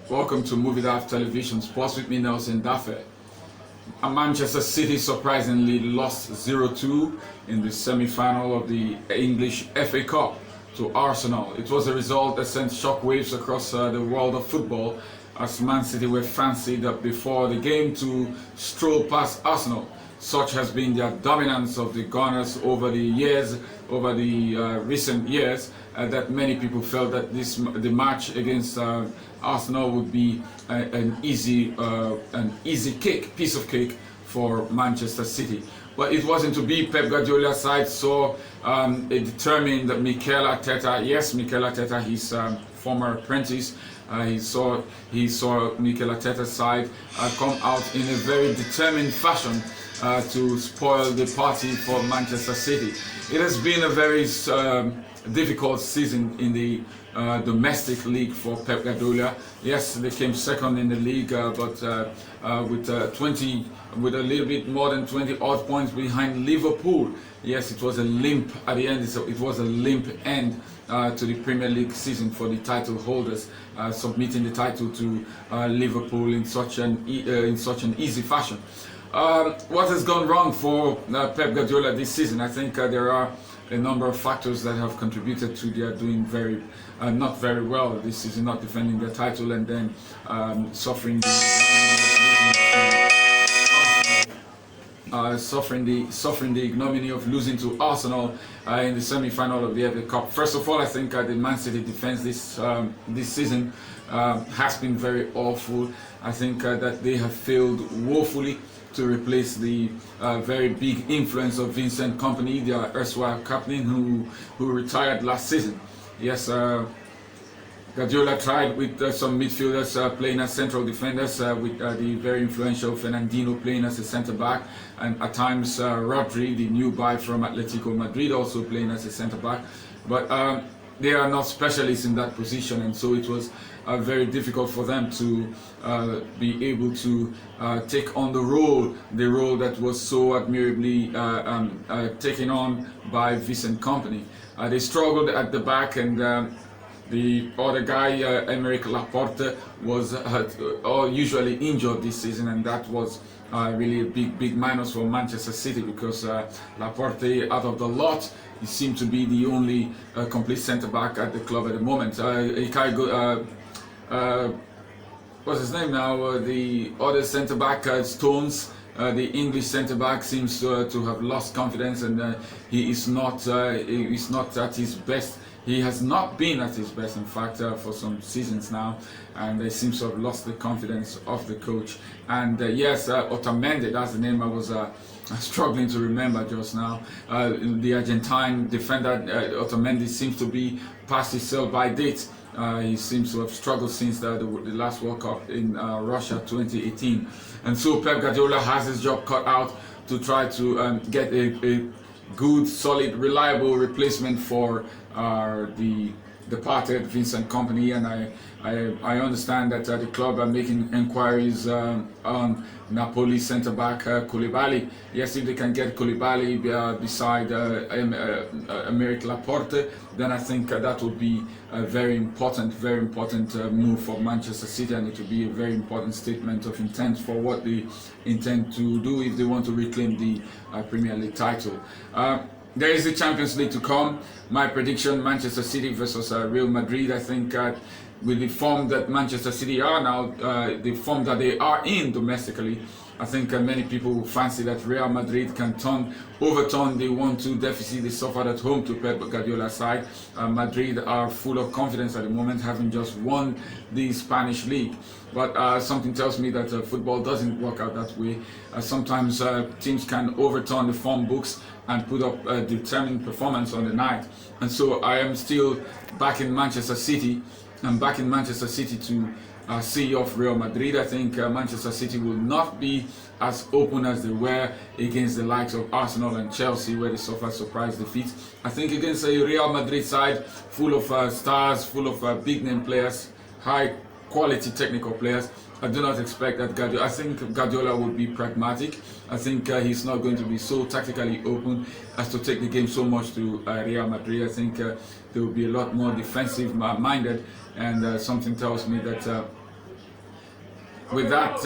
Welcome to Movie Daft Television Sports with me, Nelson Dafe. Manchester City surprisingly lost 0-2 in the semi-final of the English FA Cup to Arsenal. It was a result that sent shockwaves across the world of football, as Man City were fancied before the game to stroll past Arsenal. Such has been the dominance of the Gunners over the recent years, that many people felt that the match against Arsenal would be an easy piece of cake for Manchester City. But it wasn't to be. Pep Guardiola's side saw a determined Mikel Arteta. Yes, Mikel Arteta, his former apprentice. He saw Mikel Arteta's side come out in a very determined fashion to spoil the party for Manchester City. It has been a very difficult season in the domestic league for Pep Guardiola. Yes, they came second in the league, but with a little bit more than 20 odd points behind Liverpool. Yes, it was a limp at the end. It was a limp end to the Premier League season for the title holders, submitting the title to Liverpool in such an easy fashion. What has gone wrong for Pep Guardiola this season? I think there are a number of factors that have contributed to their doing not very well this season, not defending their title, and then suffering the ignominy of losing to Arsenal in the semi-final of the FA Cup. First of all, I think the Man City defense this season has been very awful. I think that they have failed woefully to replace the very big influence of Vincent Kompany, their erstwhile captain, who retired last season. Yes, Guardiola tried with some midfielders playing as central defenders, with the very influential Fernandinho playing as a centre-back, and at times Rodri, the new buy from Atletico Madrid, also playing as a centre-back. But they are not specialists in that position, and so it was very difficult for them to be able to take on the role that was so admirably taken on by Vincent Kompany. They struggled at the back, and the other guy, Aymeric Laporte, was usually injured this season, and that was really a big minus for Manchester City, because Laporte, out of the lot, he seemed to be the only complete centre-back at the club at the moment. What's his name now? The other centre-back, Stones, the English centre-back, seems to have lost confidence, and he is not at his best. He has not been at his best, in fact, for some seasons now, and he seems to have lost the confidence of the coach. And yes, Otamendi, that's the name I was struggling to remember just now. The Argentine defender, Otamendi, seems to be past his sell-by date. He seems to have struggled since the last World Cup in Russia 2018. And so Pep Guardiola has his job cut out to try to get a good, solid, reliable replacement for the departed Vincent Kompany, and I understand that the club are making inquiries on Napoli centre-back Koulibaly. Yes, if they can get Koulibaly beside Aymeric Laporte, then I think that would be a very important move for Manchester City, and it would be a very important statement of intent for what they intend to do if they want to reclaim the Premier League title. There is the Champions League to come. My prediction: Manchester City versus Real Madrid. I think with the form that Manchester City are now, the form that they are in domestically, I think many people fancy that Real Madrid can overturn the 1-2 deficit they suffered at home to Pep Guardiola's side. Madrid are full of confidence at the moment, having just won the Spanish league. But something tells me that football doesn't work out that way. Sometimes teams can overturn the form books and put up a determined performance on the night. And so I am still back in Manchester City. I'm back in Manchester City to see off Real Madrid. I think Manchester City will not be as open as they were against the likes of Arsenal and Chelsea, where they suffered surprise defeats. I think against a Real Madrid side full of stars, full of big name players, high quality technical players, I do not expect that Guardiola. I think Guardiola will be pragmatic. I think he's not going to be so tactically open as to take the game so much to Real Madrid. I think they will be a lot more defensive minded, and something tells me that with that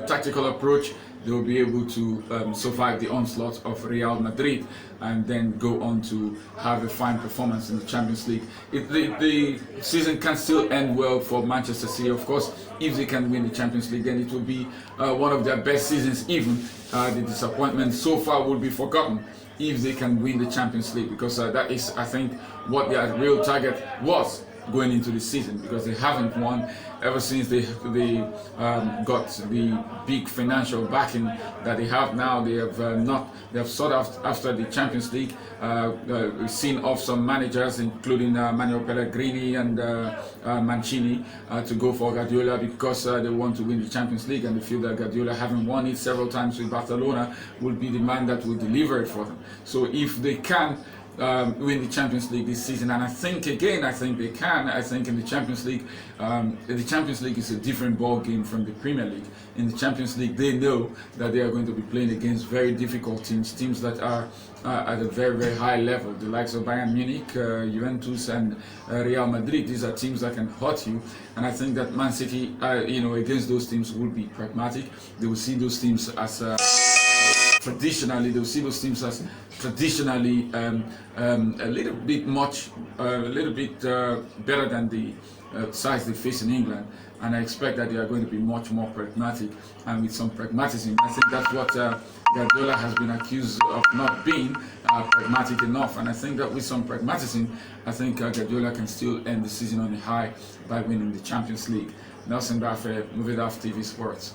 tactical approach, they will be able to survive the onslaught of Real Madrid and then go on to have a fine performance in the Champions League. The season can still end well for Manchester City, of course. If they can win the Champions League, then it will be one of their best seasons. Even the disappointment so far will be forgotten if they can win the Champions League, because that is, I think, what their real target was going into the season, because they haven't won ever since they got the big financial backing that they have now. They have sought after the Champions League. We've seen off some managers, including Manuel Pellegrini and Mancini, to go for Guardiola, because they want to win the Champions League, and they feel that Guardiola, having won it several times with Barcelona, will be the man that will deliver it for them. So if they can win the Champions League this season, and I think they can. I think in the Champions League is a different ball game from the Premier League. In the Champions League, they know that they are going to be playing against very difficult teams that are at a very, very high level. The likes of Bayern Munich, Juventus, and Real Madrid. These are teams that can hurt you, and I think that Man City, against those teams, will be pragmatic. They will see those teams as traditionally a little bit better than the sides they face in England, and I expect that they are going to be much more pragmatic, and with some pragmatism. I think that's what Guardiola has been accused of, not being pragmatic enough, and I think that with some pragmatism, I think Guardiola can still end the season on a high by winning the Champions League. Nelson Bafe, Movie TV Sports.